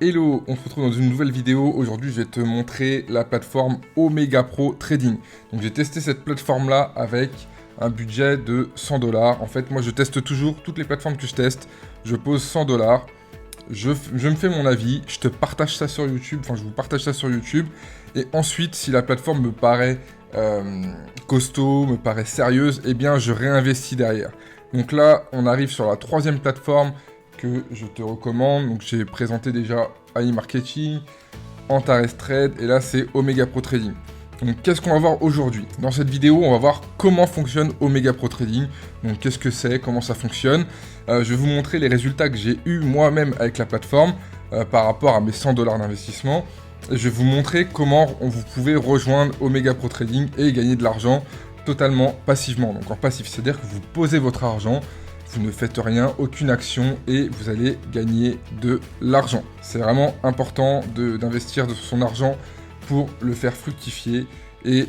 Hello, on se retrouve dans une nouvelle vidéo. Aujourd'hui, je vais te montrer la plateforme Omega Pro Trading. Donc, j'ai testé cette plateforme-là avec un budget de 100 $. En fait, moi, je teste toujours toutes les plateformes que je teste. Je pose 100 $. Je me fais mon avis. Je te partage ça sur YouTube. Enfin, je vous partage ça sur YouTube. Et ensuite, si la plateforme me paraît costaud, me paraît sérieuse, eh bien, je réinvestis derrière. Donc là, on arrive sur la troisième plateforme que je te recommande. Donc j'ai présenté déjà AI Marketing, Antares Trade et là c'est Omega Pro Trading. Donc qu'est-ce qu'on va voir aujourd'hui? Dans cette vidéo, on va voir comment fonctionne Omega Pro Trading. Donc qu'est-ce que c'est, comment ça fonctionne. Je vais vous montrer les résultats que j'ai eu moi-même avec la plateforme par rapport à mes 100 $ d'investissement. Et je vais vous montrer comment vous pouvez rejoindre Omega Pro Trading et gagner de l'argent totalement passivement. Donc en passif, c'est-à-dire que vous posez votre argent, vous ne faites rien, aucune action et vous allez gagner de l'argent. C'est vraiment important d'investir de son argent pour le faire fructifier. Et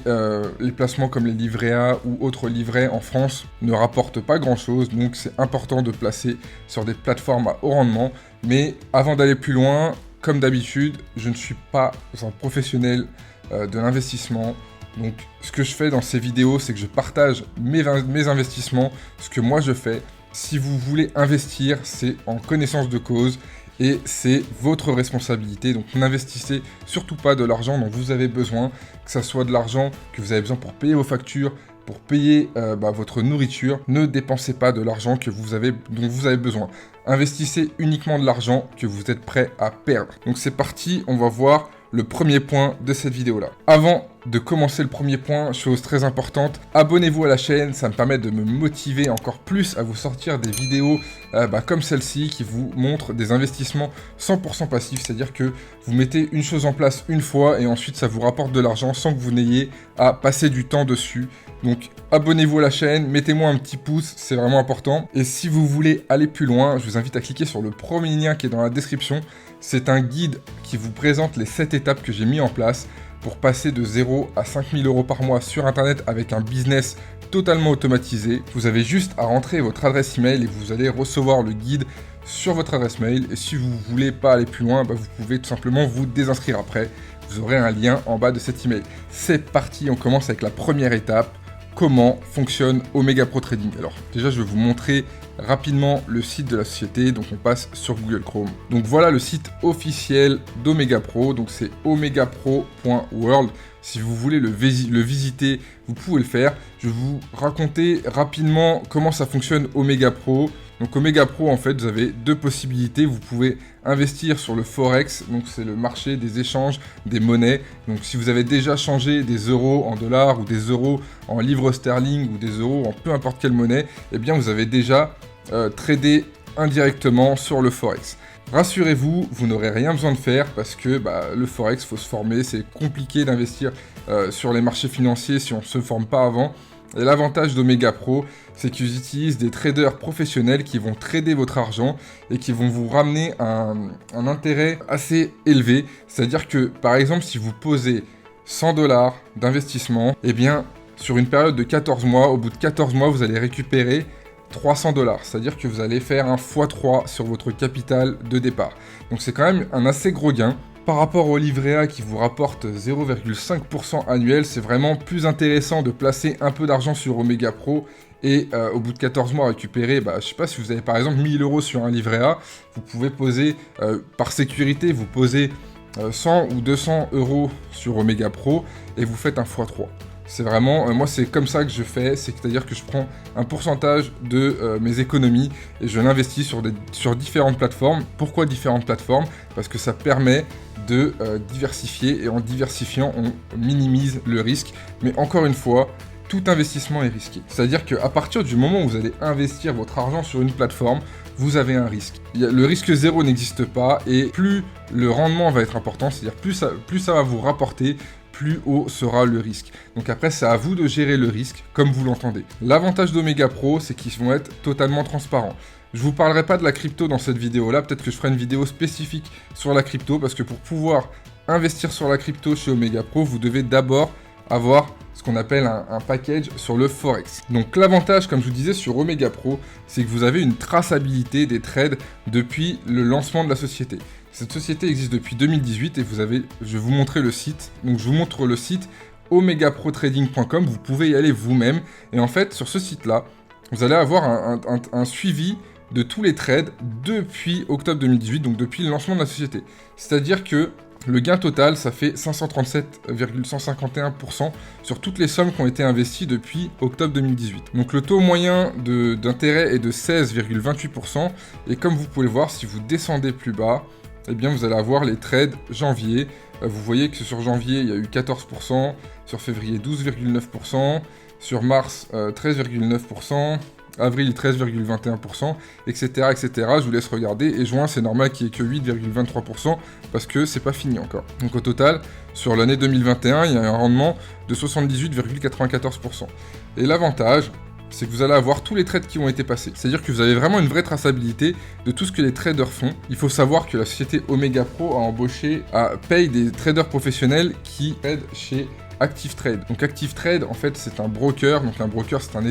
les placements comme les livrets A ou autres livrets en France ne rapportent pas grand-chose. Donc c'est important de placer sur des plateformes à haut rendement. Mais avant d'aller plus loin, comme d'habitude, je ne suis pas un professionnel de l'investissement. Donc ce que je fais dans ces vidéos, c'est que je partage mes investissements, ce que moi je fais. Si vous voulez investir, c'est en connaissance de cause et c'est votre responsabilité. Donc n'investissez surtout pas de l'argent dont vous avez besoin, que ce soit de l'argent que vous avez besoin pour payer vos factures, pour payer votre nourriture. Ne dépensez pas de l'argent dont vous avez besoin. Investissez uniquement de l'argent que vous êtes prêt à perdre. Donc c'est parti, on va voir le premier point de cette vidéo-là. Avant de commencer le premier point, chose très importante, abonnez-vous à la chaîne, ça me permet de me motiver encore plus à vous sortir des vidéos comme celle-ci qui vous montrent des investissements 100% passifs, c'est-à-dire que vous mettez une chose en place une fois et ensuite ça vous rapporte de l'argent sans que vous n'ayez à passer du temps dessus. Donc abonnez-vous à la chaîne, mettez-moi un petit pouce, c'est vraiment important. Et si vous voulez aller plus loin, je vous invite à cliquer sur le premier lien qui est dans la description. C'est un guide qui vous présente les 7 étapes que j'ai mis en place pour passer de 0 à 5 000 € par mois sur Internet avec un business totalement automatisé. Vous avez juste à rentrer votre adresse email et vous allez recevoir le guide sur votre adresse mail. Et si vous ne voulez pas aller plus loin, vous pouvez tout simplement vous désinscrire après. Vous aurez un lien en bas de cet email. C'est parti, on commence avec la première étape. Comment fonctionne Omega Pro Trading? Alors déjà, je vais vous montrer rapidement le site de la société. Donc on passe sur Google Chrome. Donc voilà le site officiel d'Omega Pro. Donc c'est omegapro.world. Si vous voulez le visiter, vous pouvez le faire. Je vais vous raconter rapidement comment ça fonctionne Omega Pro. Donc Omega Pro, en fait, vous avez deux possibilités. Vous pouvez investir sur le Forex, donc c'est le marché des échanges des monnaies. Donc si vous avez déjà changé des euros en dollars ou des euros en livres sterling ou des euros en peu importe quelle monnaie, eh bien vous avez déjà tradé indirectement sur le Forex. Rassurez-vous, vous n'aurez rien besoin de faire parce que le Forex, il faut se former. C'est compliqué d'investir sur les marchés financiers si on ne se forme pas avant. Et l'avantage d'Omega Pro, c'est qu'ils utilisent des traders professionnels qui vont trader votre argent et qui vont vous ramener un intérêt assez élevé. C'est-à-dire que, par exemple, si vous posez 100 $ d'investissement, eh bien, sur une période de 14 mois, au bout de 14 mois, vous allez récupérer 300 $. C'est-à-dire que vous allez faire un x3 sur votre capital de départ. Donc c'est quand même un assez gros gain. Par rapport au livret A qui vous rapporte 0,5% annuel, c'est vraiment plus intéressant de placer un peu d'argent sur Omega Pro et au bout de 14 mois récupérer, je ne sais pas si vous avez par exemple 1000 € sur un livret A, vous pouvez poser, par sécurité, vous posez 100 ou 200 € sur Omega Pro et vous faites un x3. C'est vraiment, moi c'est comme ça que je fais, c'est-à-dire que je prends un pourcentage de mes économies et je l'investis sur différentes plateformes. Pourquoi différentes plateformes? Parce que ça permet de diversifier et en diversifiant on minimise le risque. Mais encore une fois, tout investissement est risqué. C'est-à-dire qu'à partir du moment où vous allez investir votre argent sur une plateforme, vous avez un risque. Le risque zéro n'existe pas et plus le rendement va être important, c'est-à-dire plus ça va vous rapporter, plus haut sera le risque. Donc après, c'est à vous de gérer le risque comme vous l'entendez. L'avantage d'Omega Pro, c'est qu'ils vont être totalement transparents. Je vous parlerai pas de la crypto dans cette vidéo-là, peut-être que je ferai une vidéo spécifique sur la crypto, parce que pour pouvoir investir sur la crypto chez Omega Pro, vous devez d'abord avoir ce qu'on appelle un package sur le Forex. Donc l'avantage, comme je vous disais, sur Omega Pro, c'est que vous avez une traçabilité des trades depuis le lancement de la société. Cette société existe depuis 2018 et je vais vous montrer le site. Donc je vous montre le site omegaprotrading.com, vous pouvez y aller vous-même. Et en fait, sur ce site-là, vous allez avoir un suivi de tous les trades depuis octobre 2018, donc depuis le lancement de la société. C'est-à-dire que le gain total, ça fait 537,151% sur toutes les sommes qui ont été investies depuis octobre 2018. Donc le taux moyen d'intérêt est de 16,28%. Et comme vous pouvez le voir, si vous descendez plus bas, eh bien vous allez avoir les trades janvier. Vous voyez que sur janvier, il y a eu 14%, sur février 12,9%, sur mars 13,9%, avril 13,21%, etc., etc. Je vous laisse regarder. Et juin, c'est normal qu'il n'y ait que 8,23% parce que c'est pas fini encore. Donc au total, sur l'année 2021, il y a un rendement de 78,94%. Et l'avantage, c'est que vous allez avoir tous les trades qui ont été passés. C'est-à-dire que vous avez vraiment une vraie traçabilité de tout ce que les traders font. Il faut savoir que la société Omega Pro paye des traders professionnels qui aident chez Active Trade. Donc Active Trade, en fait, c'est un broker. Donc un broker, c'est un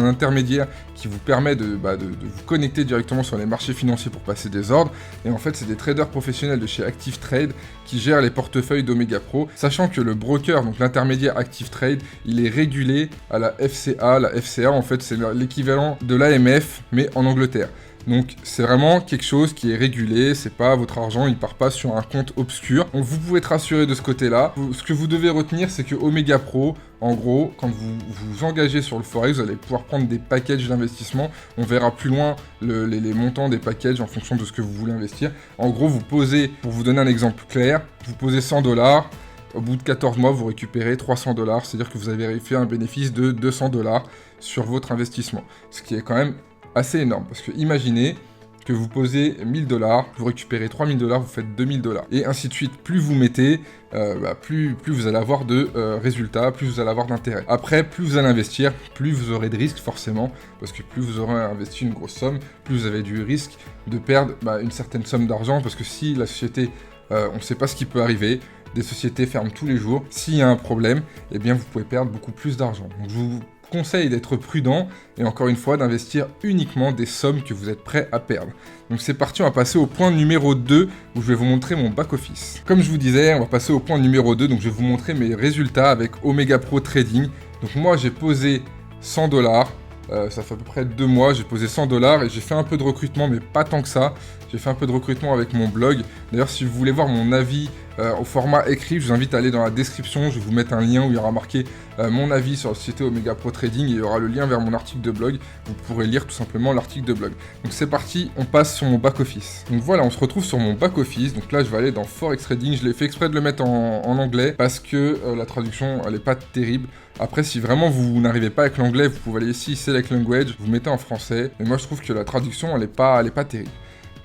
intermédiaire qui vous permet de vous connecter directement sur les marchés financiers pour passer des ordres. Et en fait, c'est des traders professionnels de chez Active Trade qui gèrent les portefeuilles d'Omega Pro. Sachant que le broker, donc l'intermédiaire Active Trade, il est régulé à la FCA. La FCA, en fait, c'est l'équivalent de l'AMF, mais en Angleterre. Donc c'est vraiment quelque chose qui est régulé, c'est pas votre argent, il part pas sur un compte obscur. Donc vous pouvez être rassuré de ce côté-là. Ce que vous devez retenir, c'est que Omega Pro, en gros, quand vous vous engagez sur le Forex, vous allez pouvoir prendre des packages d'investissement. On verra plus loin les montants des packages en fonction de ce que vous voulez investir. En gros, vous posez, pour vous donner un exemple clair, vous posez 100$. Au bout de 14 mois, vous récupérez 300$. C'est-à-dire que vous avez fait un bénéfice de 200$ sur votre investissement. Ce qui est quand même assez énorme, parce que imaginez que vous posez 1000$, vous récupérez 3000$, vous faites 2000$, et ainsi de suite. Plus vous mettez, plus vous allez avoir de résultats, plus vous allez avoir d'intérêt. Après, plus vous allez investir, plus vous aurez de risques forcément, parce que plus vous aurez investi une grosse somme, plus vous avez du risque de perdre une certaine somme d'argent, parce que si la société, on ne sait pas ce qui peut arriver, des sociétés ferment tous les jours, s'il y a un problème, eh bien vous pouvez perdre beaucoup plus d'argent. Donc je vous conseille d'être prudent et encore une fois d'investir uniquement des sommes que vous êtes prêt à perdre. Donc c'est parti, on va passer au point numéro 2 où je vais vous montrer mon back-office. Comme je vous disais, on va passer au point numéro 2, donc je vais vous montrer mes résultats avec Omega Pro Trading. Donc moi j'ai posé 100$, ça fait à peu près 2 mois, j'ai posé 100$ et j'ai fait un peu de recrutement, mais pas tant que ça. J'ai fait un peu de recrutement avec mon blog. D'ailleurs, si vous voulez voir mon avis au format écrit, je vous invite à aller dans la description. Je vais vous mettre un lien où il y aura marqué mon avis sur la société Omega Pro Trading et il y aura le lien vers mon article de blog. Vous pourrez lire tout simplement l'article de blog. Donc c'est parti, on passe sur mon back-office. Donc voilà, on se retrouve sur mon back-office. Donc là, je vais aller dans Forex Trading. Je l'ai fait exprès de le mettre en anglais parce que la traduction, elle n'est pas terrible. Après, si vraiment vous n'arrivez pas avec l'anglais, vous pouvez aller ici, Select Language, vous mettez en français. Mais moi, je trouve que la traduction, elle est pas terrible.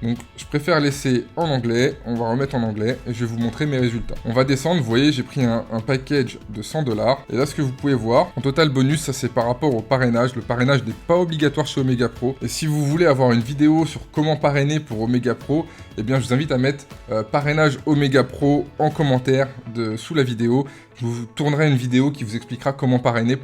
Donc je préfère laisser en anglais, on va remettre en anglais et je vais vous montrer mes résultats. On va descendre, vous voyez j'ai pris un package de 100$. Et là ce que vous pouvez voir, en total bonus, ça c'est par rapport au parrainage. Le parrainage n'est pas obligatoire chez Omega Pro. Et si vous voulez avoir une vidéo sur comment parrainer pour Omega Pro, eh bien je vous invite à mettre parrainage Omega Pro en commentaire sous la vidéo. Je vous tournerai une vidéo qui vous expliquera comment parrainer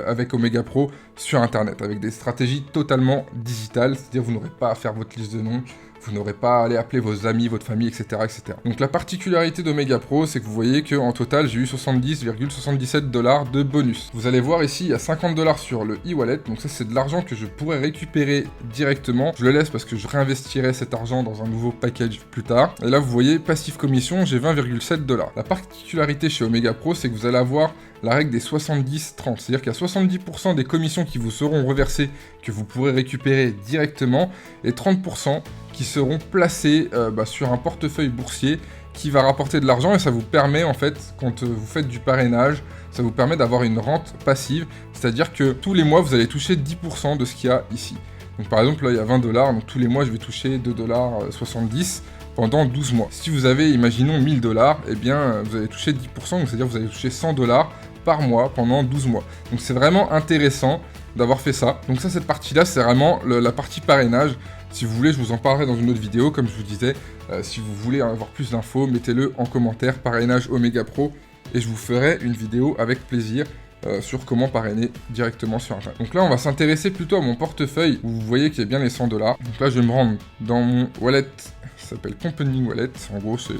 avec Omega Pro sur internet, avec des stratégies totalement digitales, c'est-à-dire vous n'aurez pas à faire votre liste de noms, vous n'aurez pas à aller appeler vos amis, votre famille, etc. etc. Donc la particularité d'Omega Pro, c'est que vous voyez qu'en total, j'ai eu 70,77$ de bonus. Vous allez voir ici, il y a 50$ sur le e-wallet, donc ça c'est de l'argent que je pourrais récupérer directement. Je le laisse parce que je réinvestirai cet argent dans un nouveau package plus tard. Et là, vous voyez, passif commission, j'ai 20,7$. La particularité chez Omega Pro, c'est que vous allez avoir la règle des 70-30, c'est-à-dire qu'il y a 70% des commissions qui vous seront reversées, que vous pourrez récupérer directement, et 30% qui seront placés sur un portefeuille boursier qui va rapporter de l'argent, et ça vous permet en fait, quand vous faites du parrainage, ça vous permet d'avoir une rente passive, c'est-à-dire que tous les mois vous allez toucher 10% de ce qu'il y a ici. Donc par exemple là il y a 20$, donc tous les mois je vais toucher 2,70$ pendant 12 mois. Si vous avez, imaginons 1000$, eh bien vous allez toucher 10%, donc c'est-à-dire que vous allez toucher 100$ par mois pendant 12 mois. Donc c'est vraiment intéressant d'avoir fait ça. Donc ça, cette partie-là, c'est vraiment la partie parrainage. Si vous voulez, je vous en parlerai dans une autre vidéo, comme je vous disais. Si vous voulez avoir plus d'infos, mettez-le en commentaire, parrainage Omega Pro, et je vous ferai une vidéo avec plaisir sur comment parrainer directement sur Internet. Donc là, on va s'intéresser plutôt à mon portefeuille, où vous voyez qu'il y a bien les 100$. Donc là, je vais me rendre dans mon wallet qui s'appelle Compounding Wallet. En gros, c'est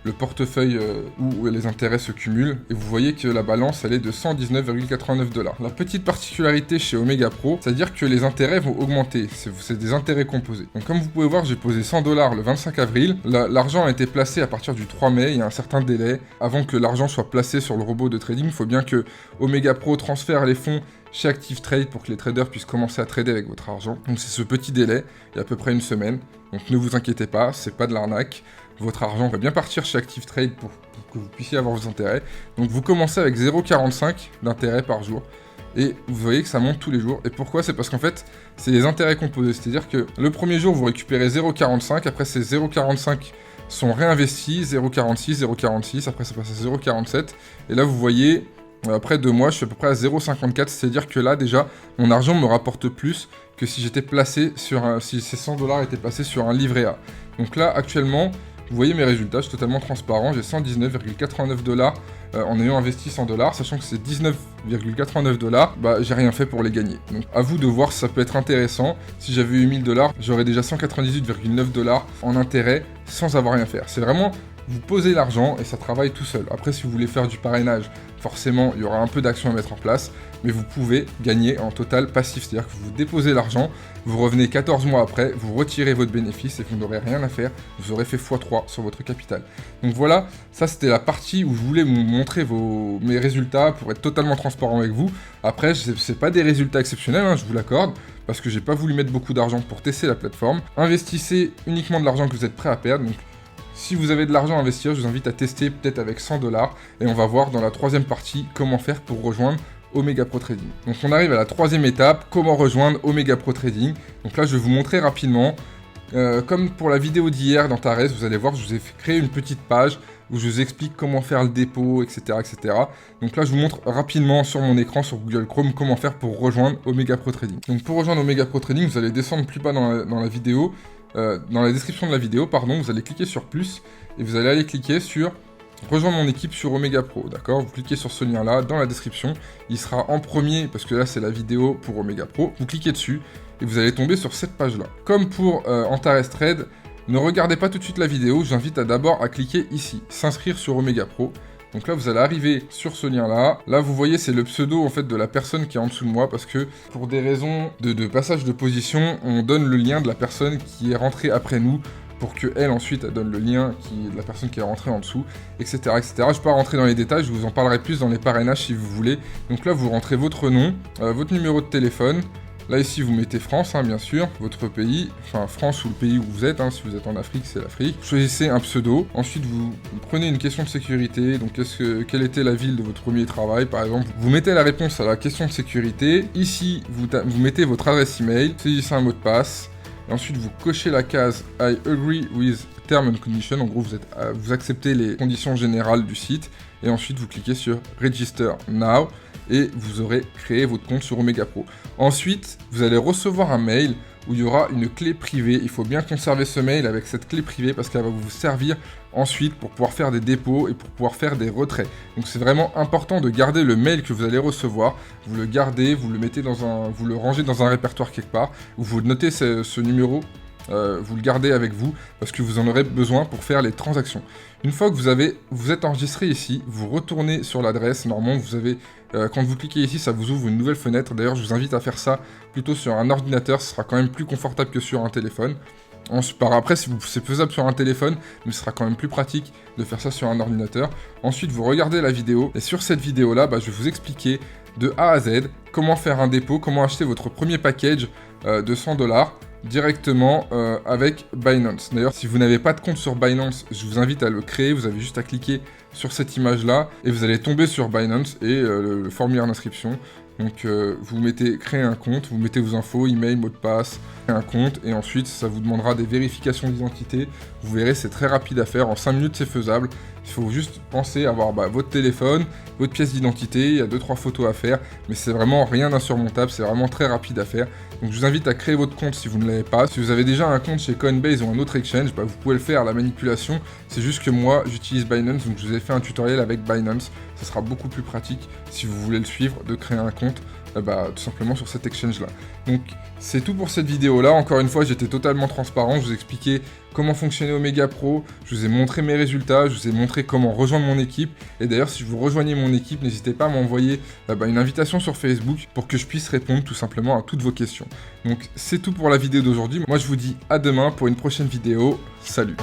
le portefeuille où les intérêts se cumulent, et vous voyez que la balance elle est de 119,89 $. La petite particularité chez Omega Pro, c'est-à-dire que les intérêts vont augmenter, c'est des intérêts composés. Donc comme vous pouvez voir, j'ai posé 100 $ le 25 avril, l'argent a été placé à partir du 3 mai, il y a un certain délai, avant que l'argent soit placé sur le robot de trading, il faut bien que Omega Pro transfère les fonds chez Active Trade pour que les traders puissent commencer à trader avec votre argent. Donc c'est ce petit délai, il y a à peu près une semaine, donc ne vous inquiétez pas, c'est pas de l'arnaque. Votre argent va bien partir chez Active Trade pour que vous puissiez avoir vos intérêts. Donc vous commencez avec 0,45 d'intérêt par jour. Et vous voyez que ça monte tous les jours. Et pourquoi? C'est parce qu'en fait, c'est les intérêts composés. C'est-à-dire que le premier jour, vous récupérez 0,45. Après, ces 0,45 sont réinvestis. 0,46, 0,46. Après, ça passe à 0,47. Et là, vous voyez, après 2 mois, je suis à peu près à 0,54. C'est-à-dire que là, déjà, mon argent me rapporte plus que si j'étais placé sur si ces 100 $ étaient placés sur un livret A. Donc là, actuellement, vous voyez mes résultats, je suis totalement transparent, j'ai 119,89 $ en ayant investi 100 $, sachant que c'est 19,89 $, bah j'ai rien fait pour les gagner. Donc à vous de voir si ça peut être intéressant. Si j'avais eu 1000 $, j'aurais déjà 198,9 $ en intérêt sans avoir rien à faire. C'est vraiment, vous posez l'argent et ça travaille tout seul. Après, si vous voulez faire du parrainage, forcément, il y aura un peu d'action à mettre en place, mais vous pouvez gagner en total passif. C'est-à-dire que vous déposez l'argent, vous revenez 14 mois après, vous retirez votre bénéfice et vous n'aurez rien à faire. Vous aurez fait x3 sur votre capital. Donc voilà, ça c'était la partie où je voulais vous montrer mes résultats pour être totalement transparent avec vous. Après, c'est pas des résultats exceptionnels, hein, je vous l'accorde, parce que j'ai pas voulu mettre beaucoup d'argent pour tester la plateforme. Investissez uniquement de l'argent que vous êtes prêt à perdre. Donc, si vous avez de l'argent à investir, je vous invite à tester peut-être avec 100 $, et on va voir dans la troisième partie comment faire pour rejoindre Omega Pro Trading. Donc on arrive à la troisième étape, comment rejoindre Omega Pro Trading. Donc là je vais vous montrer rapidement, comme pour la vidéo d'hier dans Tares, vous allez voir, je vous ai créé une petite page où je vous explique comment faire le dépôt, etc., etc. Donc là je vous montre rapidement sur mon écran, sur Google Chrome, comment faire pour rejoindre Omega Pro Trading. Donc pour rejoindre Omega Pro Trading, vous allez descendre plus bas dans la vidéo, dans la description de la vidéo, pardon, vous allez cliquer sur plus, et vous allez aller cliquer sur rejoindre mon équipe sur Omega Pro, d'accord? Vous cliquez sur ce lien-là, dans la description, il sera en premier, parce que là c'est la vidéo pour Omega Pro, vous cliquez dessus, et vous allez tomber sur cette page-là. Comme pour Antares Trade, ne regardez pas tout de suite la vidéo, j'invite d'abord à cliquer ici, s'inscrire sur Omega Pro. Donc là, vous allez arriver sur ce lien-là. Là, vous voyez, c'est le pseudo en fait de la personne qui est en dessous de moi, parce que pour des raisons de passage de position, on donne le lien de la personne qui est rentrée après nous, pour que elle ensuite elle donne le lien de la personne qui est rentrée en dessous, etc., etc. Je ne vais pas rentrer dans les détails, je vous en parlerai plus dans les parrainages si vous voulez. Donc là, vous rentrez votre nom, votre numéro de téléphone. Là, ici, vous mettez France, hein, bien sûr, votre pays, enfin France ou le pays où vous êtes, hein, si vous êtes en Afrique, c'est l'Afrique. Choisissez un pseudo. Ensuite, vous prenez une question de sécurité. Donc, quelle était la ville de votre premier travail, par exemple. Vous mettez la réponse à la question de sécurité. Ici, vous mettez votre adresse email, saisissez un mot de passe. Et ensuite, vous cochez la case I agree with terms and conditions. En gros, vous acceptez les conditions générales du site. Et ensuite, vous cliquez sur Register Now. Et vous aurez créé votre compte sur Omega Pro. Ensuite, vous allez recevoir un mail où il y aura une clé privée. Il faut bien conserver ce mail avec cette clé privée parce qu'elle va vous servir ensuite pour pouvoir faire des dépôts et pour pouvoir faire des retraits. Donc c'est vraiment important de garder le mail que vous allez recevoir. Vous le gardez, vous le mettez vous le rangez dans un répertoire quelque part, où vous notez ce numéro. Vous le gardez avec vous parce que vous en aurez besoin pour faire les transactions. Une fois que vous êtes enregistré ici, vous retournez sur l'adresse. Normalement, quand vous cliquez ici, ça vous ouvre une nouvelle fenêtre. D'ailleurs, je vous invite à faire ça plutôt sur un ordinateur. Ce sera quand même plus confortable que sur un téléphone. Après, si c'est faisable sur un téléphone, mais ce sera quand même plus pratique de faire ça sur un ordinateur. Ensuite, vous regardez la vidéo. Et sur cette vidéo-là, je vais vous expliquer de A à Z comment faire un dépôt, comment acheter votre premier package de 100 $ directement avec Binance. D'ailleurs, si vous n'avez pas de compte sur Binance, je vous invite à le créer. Vous avez juste à cliquer sur cette image-là et vous allez tomber sur Binance et le formulaire d'inscription. Donc vous mettez créer un compte, vous mettez vos infos, email, mot de passe, un compte, et ensuite ça vous demandera des vérifications d'identité. Vous verrez, c'est très rapide à faire, en 5 minutes c'est faisable. Il faut juste penser à avoir votre téléphone, votre pièce d'identité, il y a 2-3 photos à faire, mais c'est vraiment rien d'insurmontable, c'est vraiment très rapide à faire. Donc je vous invite à créer votre compte si vous ne l'avez pas. Si vous avez déjà un compte chez Coinbase ou un autre exchange, vous pouvez le faire, la manipulation. C'est juste que moi j'utilise Binance, donc je vous ai fait un tutoriel avec Binance. Ça sera beaucoup plus pratique si vous voulez le suivre, de créer un compte tout simplement sur cet exchange-là. Donc c'est tout pour cette vidéo-là. Encore une fois, j'étais totalement transparent. Je vous ai expliqué comment fonctionnait Omega Pro. Je vous ai montré mes résultats. Je vous ai montré comment rejoindre mon équipe. Et d'ailleurs, si vous rejoignez mon équipe, n'hésitez pas à m'envoyer une invitation sur Facebook pour que je puisse répondre tout simplement à toutes vos questions. Donc c'est tout pour la vidéo d'aujourd'hui. Moi, je vous dis à demain pour une prochaine vidéo. Salut!